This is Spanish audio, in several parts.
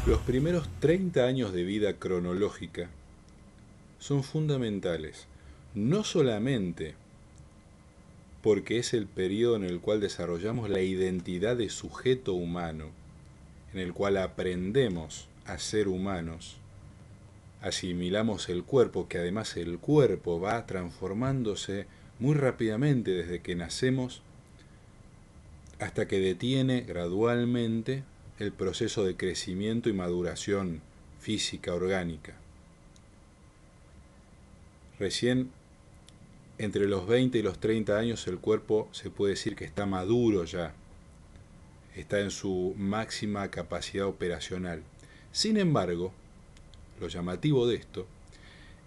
Los primeros 30 años de vida cronológica son fundamentales, no solamente porque es el periodo en el cual desarrollamos la identidad de sujeto humano, en el cual aprendemos a ser humanos, asimilamos el cuerpo, que además el cuerpo va transformándose muy rápidamente desde que nacemos hasta que detiene gradualmente el proceso de crecimiento y maduración física orgánica. Recién entre los 20 y los 30 años el cuerpo se puede decir que está maduro ya, está en su máxima capacidad operacional. Sin embargo, lo llamativo de esto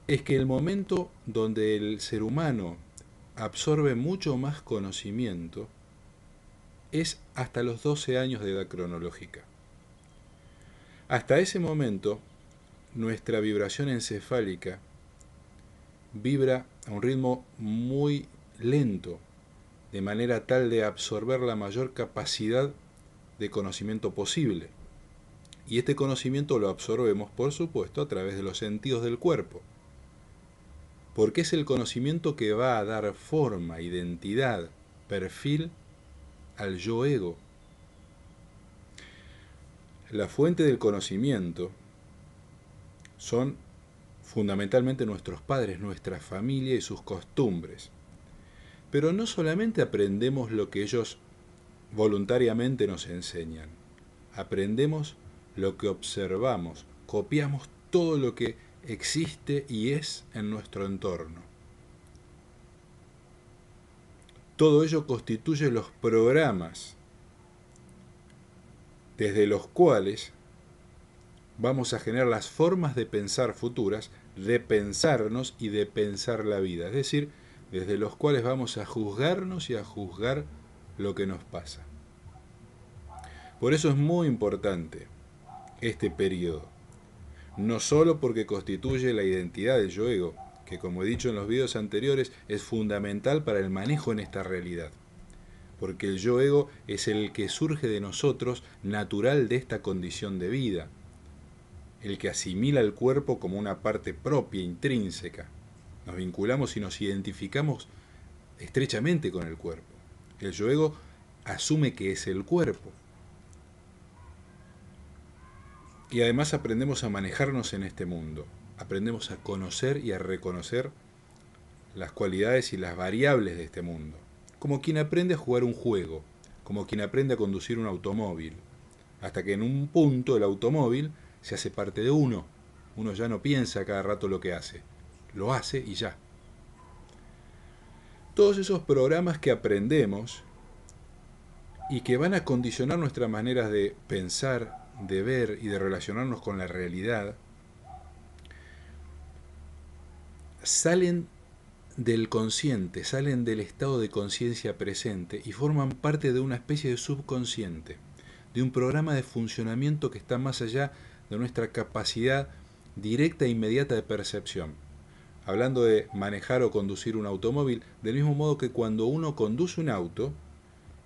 es que el momento donde el ser humano absorbe mucho más conocimiento es hasta los 12 años de edad cronológica. Hasta ese momento, nuestra vibración encefálica vibra a un ritmo muy lento, de manera tal de absorber la mayor capacidad de conocimiento posible. Y este conocimiento lo absorbemos, por supuesto, a través de los sentidos del cuerpo, porque es el conocimiento que va a dar forma, identidad, perfil al yo ego. La fuente del conocimiento son fundamentalmente nuestros padres, nuestra familia y sus costumbres. Pero no solamente aprendemos lo que ellos voluntariamente nos enseñan, aprendemos lo que observamos, copiamos todo lo que existe y es en nuestro entorno. Todo ello constituye los programas desde los cuales vamos a generar las formas de pensar futuras, de pensarnos y de pensar la vida. Es decir, desde los cuales vamos a juzgarnos y a juzgar lo que nos pasa. Por eso es muy importante este periodo. No solo porque constituye la identidad del yo ego, que como he dicho en los videos anteriores, es fundamental para el manejo en esta realidad. Porque el yo ego es el que surge de nosotros, natural de esta condición de vida, el que asimila el cuerpo como una parte propia, intrínseca. Nos vinculamos y nos identificamos estrechamente con el cuerpo. El yo ego asume que es el cuerpo. Y además aprendemos a manejarnos en este mundo. Aprendemos a conocer y a reconocer las cualidades y las variables de este mundo. Como quien aprende a jugar un juego, como quien aprende a conducir un automóvil. Hasta que en un punto el automóvil se hace parte de uno. Uno ya no piensa cada rato lo que hace. Lo hace y ya. Todos esos programas que aprendemos y que van a condicionar nuestras maneras de pensar, de ver y de relacionarnos con la realidad, salen del consciente, salen del estado de conciencia presente y forman parte de una especie de subconsciente, de un programa de funcionamiento que está más allá de nuestra capacidad directa e inmediata de percepción. Hablando de manejar o conducir un automóvil, del mismo modo que cuando uno conduce un auto,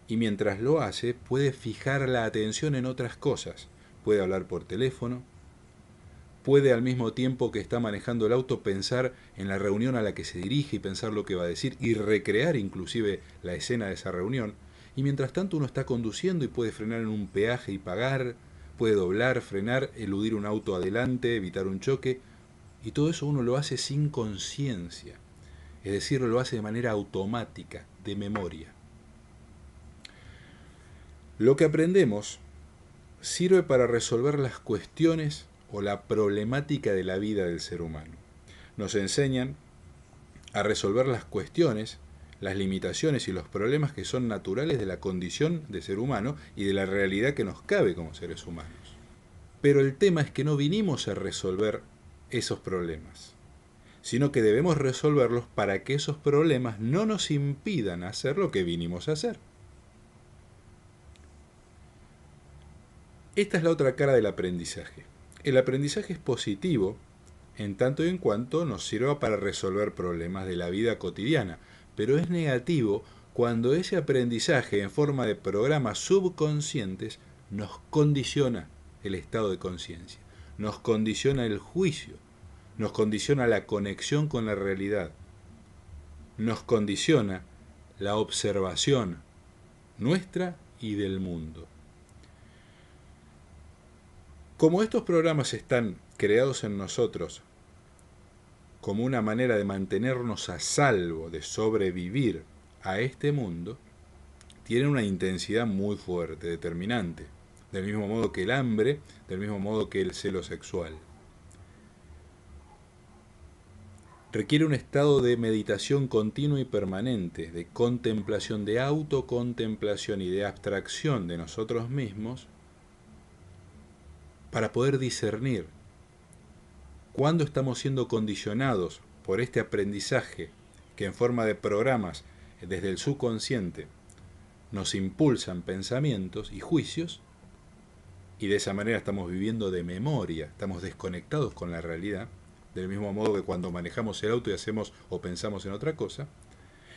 y mientras lo hace, puede fijar la atención en otras cosas. Puede hablar por teléfono, puede al mismo tiempo que está manejando el auto pensar en la reunión a la que se dirige y pensar lo que va a decir y recrear inclusive la escena de esa reunión. Y mientras tanto uno está conduciendo y puede frenar en un peaje y pagar, puede doblar, frenar, eludir un auto adelante, evitar un choque. Y todo eso uno lo hace sin conciencia. Es decir, lo hace de manera automática, de memoria. Lo que aprendemos sirve para resolver las cuestiones o la problemática de la vida del ser humano. Nos enseñan a resolver las cuestiones, las limitaciones y los problemas que son naturales de la condición de ser humano y de la realidad que nos cabe como seres humanos. Pero el tema es que no vinimos a resolver esos problemas, sino que debemos resolverlos para que esos problemas no nos impidan hacer lo que vinimos a hacer. Esta es la otra cara del aprendizaje. El aprendizaje es positivo en tanto y en cuanto nos sirva para resolver problemas de la vida cotidiana, pero es negativo cuando ese aprendizaje en forma de programas subconscientes nos condiciona el estado de conciencia. Nos condiciona el juicio, nos condiciona la conexión con la realidad, nos condiciona la observación nuestra y del mundo. Como estos programas están creados en nosotros como una manera de mantenernos a salvo, de sobrevivir a este mundo, tienen una intensidad muy fuerte, determinante, del mismo modo que el hambre, del mismo modo que el celo sexual. Requiere un estado de meditación continua y permanente, de contemplación, de autocontemplación y de abstracción de nosotros mismos, para poder discernir cuándo estamos siendo condicionados por este aprendizaje que en forma de programas desde el subconsciente nos impulsan pensamientos y juicios, y de esa manera estamos viviendo de memoria, estamos desconectados con la realidad, del mismo modo que cuando manejamos el auto y hacemos o pensamos en otra cosa,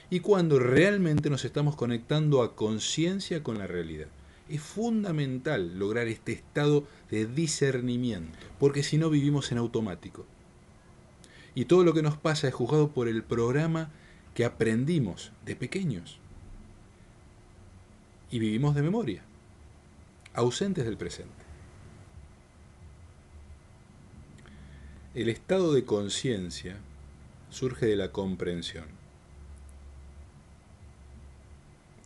y cuando realmente nos estamos conectando a conciencia con la realidad. Es fundamental lograr este estado de discernimiento, porque si no vivimos en automático. Y todo lo que nos pasa es juzgado por el programa que aprendimos de pequeños. Y vivimos de memoria, ausentes del presente. El estado de conciencia surge de la comprensión,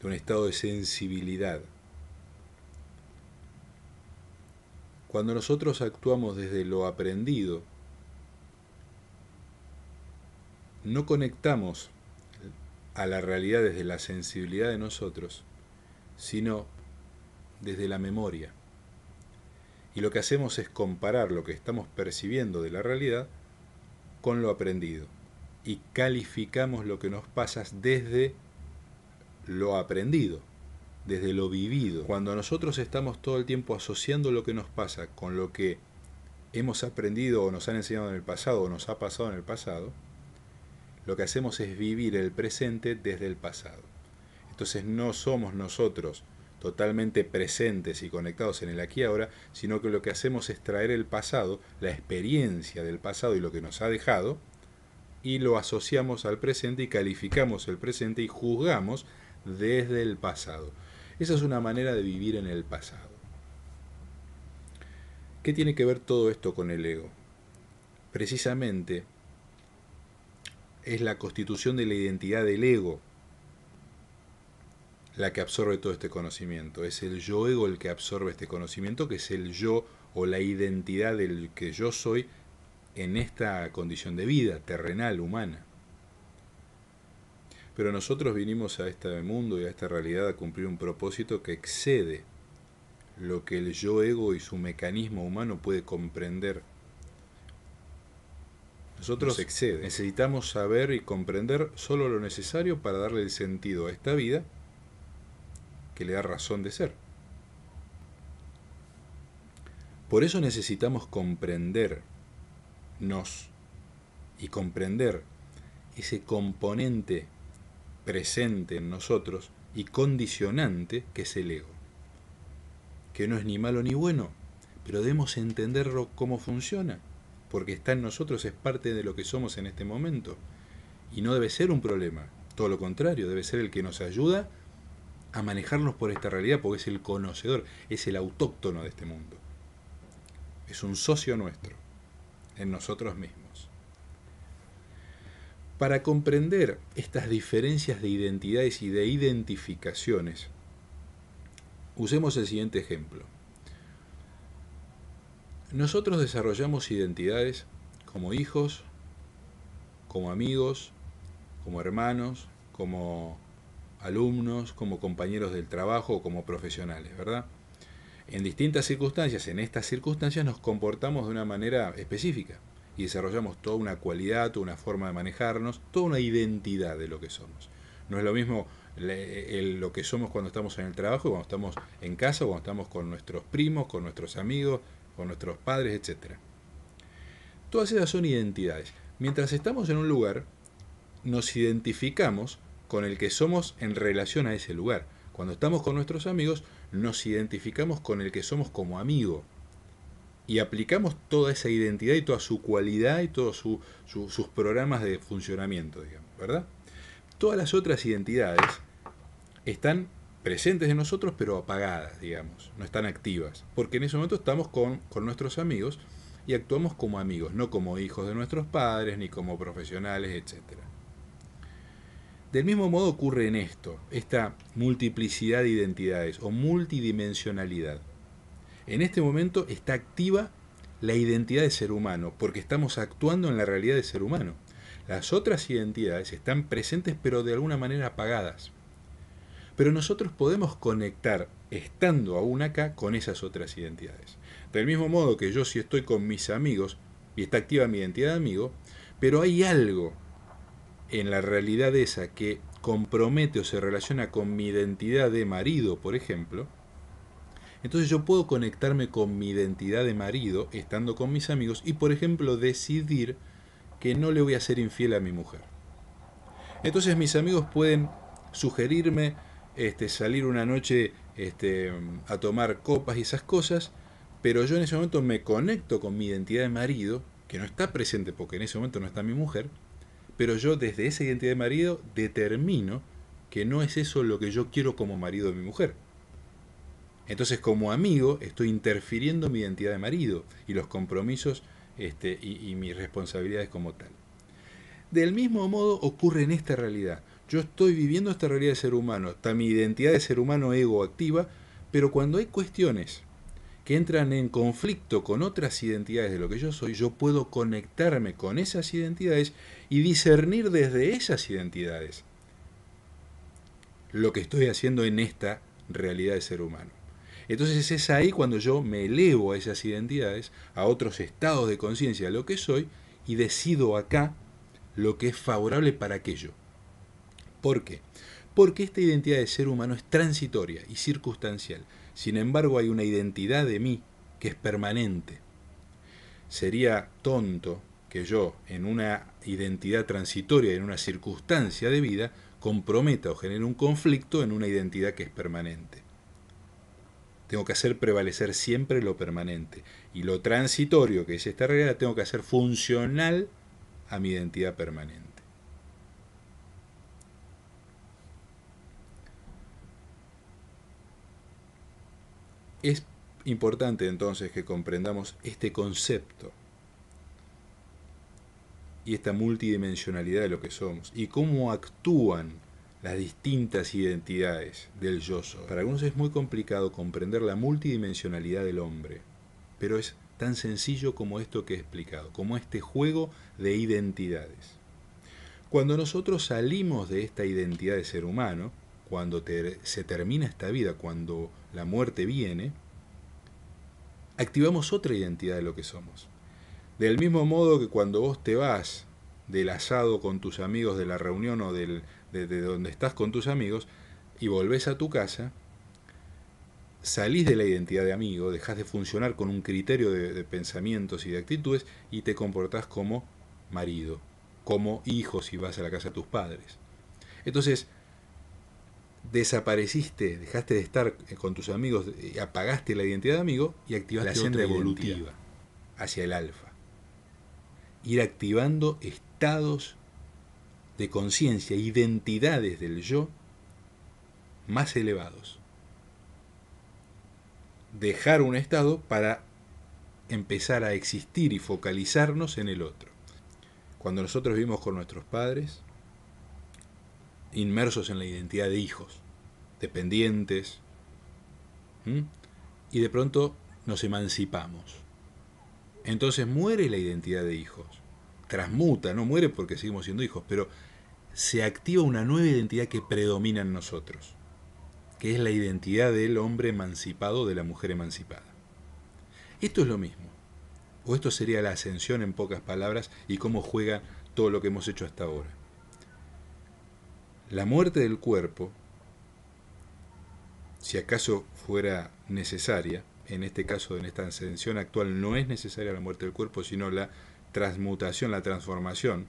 de un estado de sensibilidad. Cuando nosotros actuamos desde lo aprendido, no conectamos a la realidad desde la sensibilidad de nosotros, sino desde la memoria. Y lo que hacemos es comparar lo que estamos percibiendo de la realidad con lo aprendido. Y calificamos lo que nos pasa desde lo aprendido, desde lo vivido. Cuando nosotros estamos todo el tiempo asociando lo que nos pasa con lo que hemos aprendido o nos han enseñado en el pasado o nos ha pasado en el pasado, lo que hacemos es vivir el presente desde el pasado. Entonces no somos nosotros totalmente presentes y conectados en el aquí y ahora, sino que lo que hacemos es traer el pasado, la experiencia del pasado y lo que nos ha dejado, y lo asociamos al presente y calificamos el presente y juzgamos desde el pasado. Esa es una manera de vivir en el pasado. ¿Qué tiene que ver todo esto con el ego? Precisamente es la constitución de la identidad del ego la que absorbe todo este conocimiento. Es el yo ego el que absorbe este conocimiento, que es el yo o la identidad del que yo soy en esta condición de vida terrenal, humana. Pero nosotros vinimos a este mundo y a esta realidad a cumplir un propósito que excede lo que el yo ego y su mecanismo humano puede comprender. Nosotros necesitamos saber y comprender solo lo necesario para darle el sentido a esta vida que le da razón de ser. Por eso necesitamos comprendernos y comprender ese componente presente en nosotros y condicionante que es el ego, que no es ni malo ni bueno, pero debemos entenderlo cómo funciona, porque está en nosotros, es parte de lo que somos en este momento, y no debe ser un problema, todo lo contrario, debe ser el que nos ayuda a manejarnos por esta realidad, porque es el conocedor, es el autóctono de este mundo, es un socio nuestro, en nosotros mismos. Para comprender estas diferencias de identidades y de identificaciones, usemos el siguiente ejemplo. Nosotros desarrollamos identidades como hijos, como amigos, como hermanos, como alumnos, como compañeros del trabajo o como profesionales, ¿verdad? En distintas circunstancias, en estas circunstancias nos comportamos de una manera específica y desarrollamos toda una cualidad, toda una forma de manejarnos, toda una identidad de lo que somos. No es lo mismo lo que somos cuando estamos en el trabajo, cuando estamos en casa, cuando estamos con nuestros primos, con nuestros amigos, con nuestros padres, etc. Todas esas son identidades. Mientras estamos en un lugar, nos identificamos con el que somos en relación a ese lugar. Cuando estamos con nuestros amigos, nos identificamos con el que somos como amigo. y aplicamos toda esa identidad y toda su cualidad y todos sus programas de funcionamiento, digamos, ¿verdad? Todas las otras identidades están presentes en nosotros pero apagadas, digamos, no están activas, porque en ese momento estamos con nuestros amigos y actuamos como amigos, no como hijos de nuestros padres, ni como profesionales, etcétera. Del mismo modo ocurre en esto, esta multiplicidad de identidades o multidimensionalidad. En este momento está activa la identidad de ser humano, porque estamos actuando en la realidad de ser humano. Las otras identidades están presentes pero de alguna manera apagadas. Pero nosotros podemos conectar, estando aún acá, con esas otras identidades. Del mismo modo que yo si estoy con mis amigos y está activa mi identidad de amigo, pero hay algo en la realidad esa que compromete o se relaciona con mi identidad de marido, por ejemplo, entonces yo puedo conectarme con mi identidad de marido estando con mis amigos y, por ejemplo, decidir que no le voy a ser infiel a mi mujer. Entonces mis amigos pueden sugerirme salir una noche a tomar copas y esas cosas, pero yo en ese momento me conecto con mi identidad de marido, que no está presente porque en ese momento no está mi mujer, pero yo desde esa identidad de marido determino que no es eso lo que yo quiero como marido de mi mujer. Entonces como amigo estoy interfiriendo en mi identidad de marido y los compromisos y mis responsabilidades como tal. Del mismo modo ocurre en esta realidad. Yo estoy viviendo esta realidad de ser humano, está mi identidad de ser humano ego activa, pero cuando hay cuestiones que entran en conflicto con otras identidades de lo que yo soy, yo puedo conectarme con esas identidades y discernir desde esas identidades lo que estoy haciendo en esta realidad de ser humano. Entonces es ahí cuando yo me elevo a esas identidades, a otros estados de conciencia de lo que soy, y decido acá lo que es favorable para aquello. ¿Por qué? Porque esta identidad de ser humano es transitoria y circunstancial. Sin embargo, hay una identidad de mí que es permanente. Sería tonto que yo, en una identidad transitoria, en una circunstancia de vida, comprometa o genere un conflicto en una identidad que es permanente. Tengo que hacer prevalecer siempre lo permanente. Y lo transitorio, que es esta realidad, tengo que hacer funcional a mi identidad permanente. Es importante entonces que comprendamos este concepto y esta multidimensionalidad de lo que somos y cómo actúan las distintas identidades del yo soy. Para algunos es muy complicado comprender la multidimensionalidad del hombre, pero es tan sencillo como esto que he explicado, como este juego de identidades. Cuando nosotros salimos de esta identidad de ser humano, cuando se termina esta vida, cuando la muerte viene, activamos otra identidad de lo que somos. Del mismo modo que cuando vos te vas del asado con tus amigos, de la reunión o de donde estás con tus amigos, y volvés a tu casa, salís de la identidad de amigo, dejás de funcionar con un criterio de pensamientos y de actitudes y te comportás como marido, como hijo si vas a la casa de tus padres. Entonces, desapareciste, dejaste de estar con tus amigos, apagaste la identidad de amigo y activaste la senda evolutiva hacia el alfa. Ir activando estados de conciencia, identidades del yo más elevados. Dejar un estado para empezar a existir y focalizarnos en el otro. Cuando nosotros vivimos con nuestros padres, inmersos en la identidad de hijos, dependientes, y de pronto nos emancipamos. Entonces muere la identidad de hijos. Transmuta, no muere porque seguimos siendo hijos, pero se activa una nueva identidad que predomina en nosotros, que es la identidad del hombre emancipado, de la mujer emancipada. Esto es lo mismo, o esto sería la ascensión en pocas palabras y cómo juega todo lo que hemos hecho hasta ahora. La muerte del cuerpo, si acaso fuera necesaria, en este caso, en esta ascensión actual, no es necesaria la muerte del cuerpo, sino la transmutación, la transformación,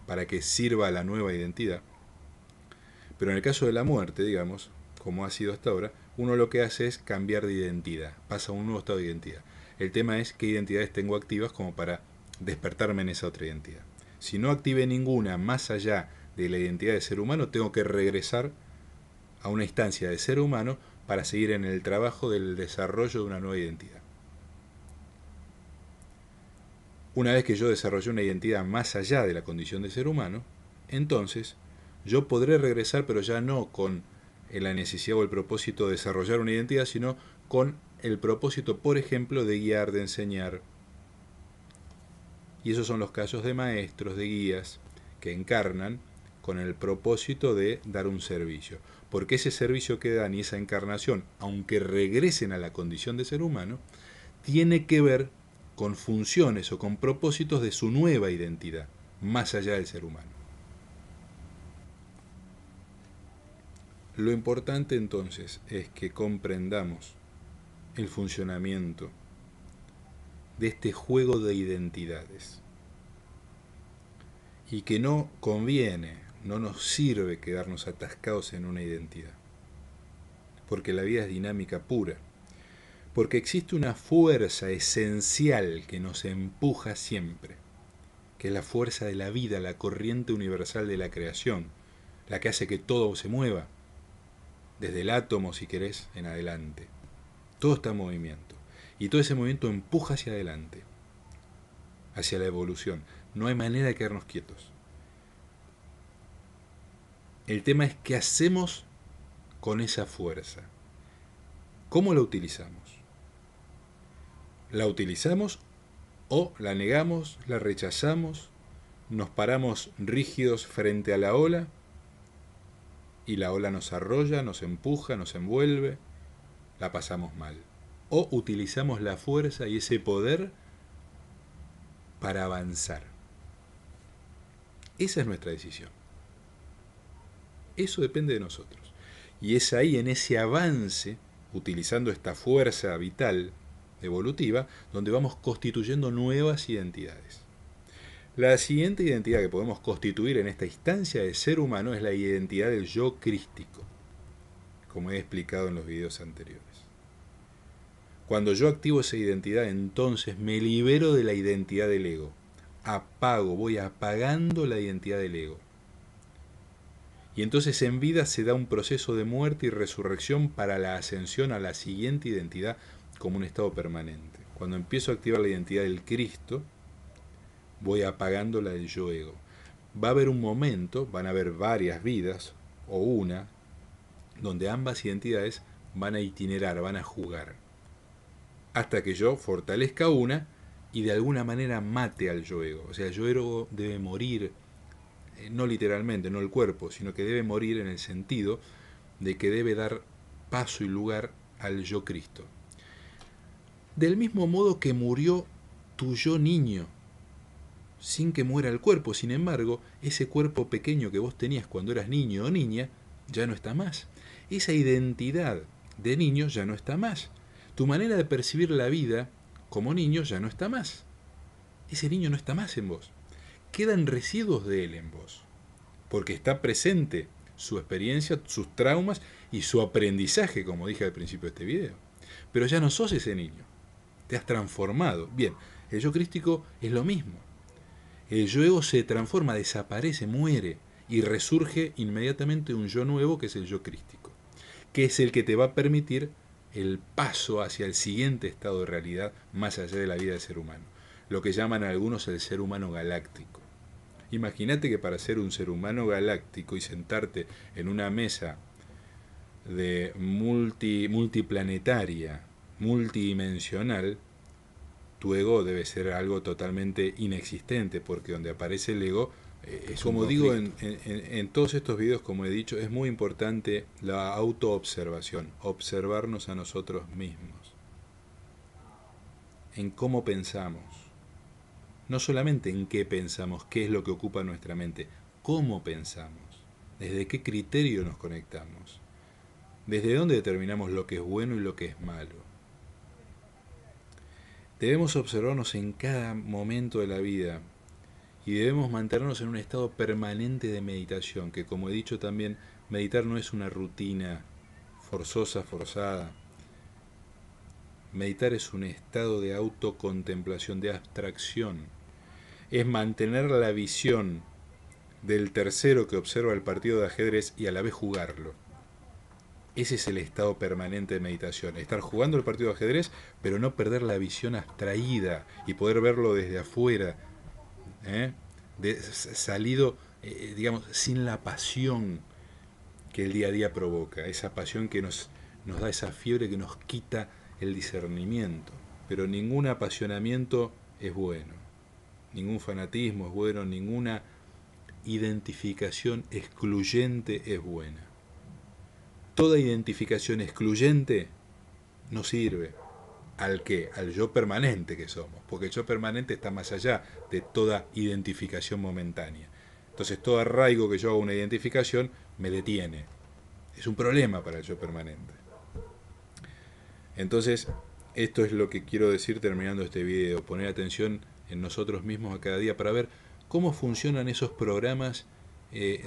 para que sirva a la nueva identidad. Pero en el caso de la muerte, digamos, como ha sido hasta ahora, uno lo que hace es cambiar de identidad, pasa a un nuevo estado de identidad. El tema es qué identidades tengo activas como para despertarme en esa otra identidad. Si no active ninguna más allá de la identidad de ser humano, tengo que regresar a una instancia de ser humano para seguir en el trabajo del desarrollo de una nueva identidad. Una vez que yo desarrollé una identidad más allá de la condición de ser humano, entonces yo podré regresar, pero ya no con la necesidad o el propósito de desarrollar una identidad, sino con el propósito, por ejemplo, de guiar, de enseñar. Y esos son los casos de maestros, de guías, que encarnan con el propósito de dar un servicio. Porque ese servicio que dan y esa encarnación, aunque regresen a la condición de ser humano, tiene que ver con funciones o con propósitos de su nueva identidad, más allá del ser humano. Lo importante entonces es que comprendamos el funcionamiento de este juego de identidades y que no conviene, no nos sirve quedarnos atascados en una identidad, porque la vida es dinámica pura, porque existe una fuerza esencial que nos empuja siempre, que es la fuerza de la vida, la corriente universal de la creación, la que hace que todo se mueva, desde el átomo, si querés, en adelante. Todo está en movimiento. Y todo ese movimiento empuja hacia adelante, hacia la evolución. No hay manera de quedarnos quietos. El tema es qué hacemos con esa fuerza. ¿Cómo la utilizamos? ¿La utilizamos o la negamos, la rechazamos, nos paramos rígidos frente a la ola y la ola nos arrolla, nos empuja, nos envuelve, la pasamos mal? ¿O utilizamos la fuerza y ese poder para avanzar? Esa es nuestra decisión. Eso depende de nosotros. Y es ahí, en ese avance, utilizando esta fuerza vital evolutiva, donde vamos constituyendo nuevas identidades. La siguiente identidad que podemos constituir en esta instancia de ser humano es la identidad del yo crístico, como he explicado en los videos anteriores. Cuando yo activo esa identidad, entonces me libero de la identidad del ego. Apago, voy apagando la identidad del ego. Y entonces en vida se da un proceso de muerte y resurrección para la ascensión a la siguiente identidad como un estado permanente. Cuando empiezo a activar la identidad del Cristo, voy apagando la del yo ego. Va a haber un momento, van a haber varias vidas, o una, donde ambas identidades van a itinerar, van a jugar, hasta que yo fortalezca una y de alguna manera mate al yo ego. O sea, el yo ego debe morir, no literalmente, no el cuerpo, sino que debe morir en el sentido de que debe dar paso y lugar al yo Cristo. Del mismo modo que murió tu yo niño, sin que muera el cuerpo. Sin embargo, ese cuerpo pequeño que vos tenías cuando eras niño o niña, ya no está más. Esa identidad de niño ya no está más. Tu manera de percibir la vida como niño ya no está más. Ese niño no está más en vos. Quedan residuos de él en vos, porque está presente su experiencia, sus traumas y su aprendizaje, como dije al principio de este video. Pero ya no sos ese niño, te has transformado. Bien, el yo crístico es lo mismo. El yo ego se transforma, desaparece, muere y resurge inmediatamente un yo nuevo que es el yo crístico, que es el que te va a permitir el paso hacia el siguiente estado de realidad más allá de la vida del ser humano, lo que llaman algunos el ser humano galáctico. Imagínate que para ser un ser humano galáctico y sentarte en una mesa de multiplanetaria, multidimensional, tu ego debe ser algo totalmente inexistente, porque donde aparece el ego es como digo en todos estos videos, como he dicho, es muy importante la autoobservación, observarnos a nosotros mismos, en cómo pensamos, no solamente en qué pensamos, qué es lo que ocupa nuestra mente, cómo pensamos, desde qué criterio nos conectamos, desde dónde determinamos lo que es bueno y lo que es malo. Debemos observarnos en cada momento de la vida y debemos mantenernos en un estado permanente de meditación, que como he dicho también, meditar no es una rutina forzosa, forzada. Meditar es un estado de autocontemplación, de abstracción. Es mantener la visión del tercero que observa el partido de ajedrez y a la vez jugarlo. Ese es el estado permanente de meditación. Estar jugando el partido de ajedrez, pero no perder la visión abstraída y poder verlo desde afuera, salido, digamos, sin la pasión que el día a día provoca. Esa pasión que nos da esa fiebre que nos quita el discernimiento. Pero ningún apasionamiento es bueno. Ningún fanatismo es bueno, ninguna identificación excluyente es buena. Toda identificación excluyente no sirve. ¿Al qué? Al yo permanente que somos, porque el yo permanente está más allá de toda identificación momentánea. Entonces todo arraigo que yo hago una identificación me detiene. Es un problema para el yo permanente. Entonces, esto es lo que quiero decir terminando este video, poner atención en nosotros mismos a cada día para ver cómo funcionan esos programas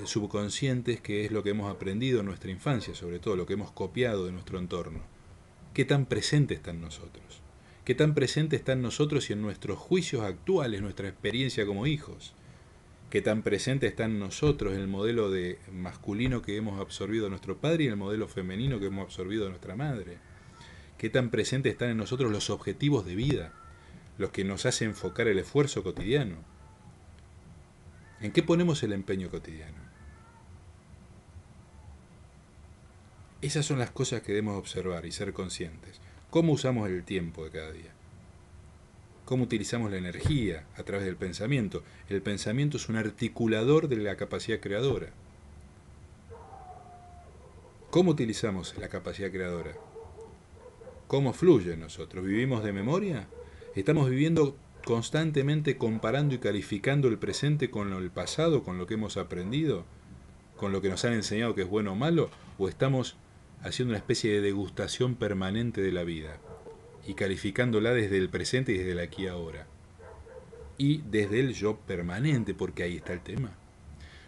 subconscientes, que es lo que hemos aprendido en nuestra infancia, sobre todo lo que hemos copiado de nuestro entorno. ¿Qué tan presente está en nosotros? ¿Qué tan presente está en nosotros y en nuestros juicios actuales, nuestra experiencia como hijos? ¿Qué tan presente está en nosotros el modelo de masculino que hemos absorbido de nuestro padre y el modelo femenino que hemos absorbido de nuestra madre? ¿Qué tan presente están en nosotros los objetivos de vida, los que nos hacen enfocar el esfuerzo cotidiano? ¿En qué ponemos el empeño cotidiano? Esas son las cosas que debemos observar y ser conscientes. ¿Cómo usamos el tiempo de cada día? ¿Cómo utilizamos la energía a través del pensamiento? El pensamiento es un articulador de la capacidad creadora. ¿Cómo utilizamos la capacidad creadora? ¿Cómo fluye en nosotros? ¿Vivimos de memoria? ¿Estamos viviendo constantemente comparando y calificando el presente con el pasado, con lo que hemos aprendido, con lo que nos han enseñado que es bueno o malo? ¿O estamos haciendo una especie de degustación permanente de la vida y calificándola desde el presente y desde el aquí y ahora? Y desde el yo permanente, porque ahí está el tema.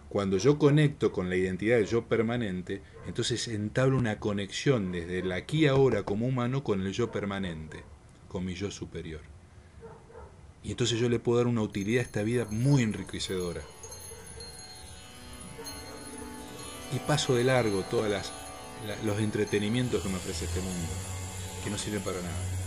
Cuando yo conecto con la identidad del yo permanente, entonces entablo una conexión desde el aquí y ahora como humano con el yo permanente, con mi yo superior. Y entonces yo le puedo dar una utilidad a esta vida muy enriquecedora. Y paso de largo todos los entretenimientos que me ofrece este mundo, que no sirven para nada.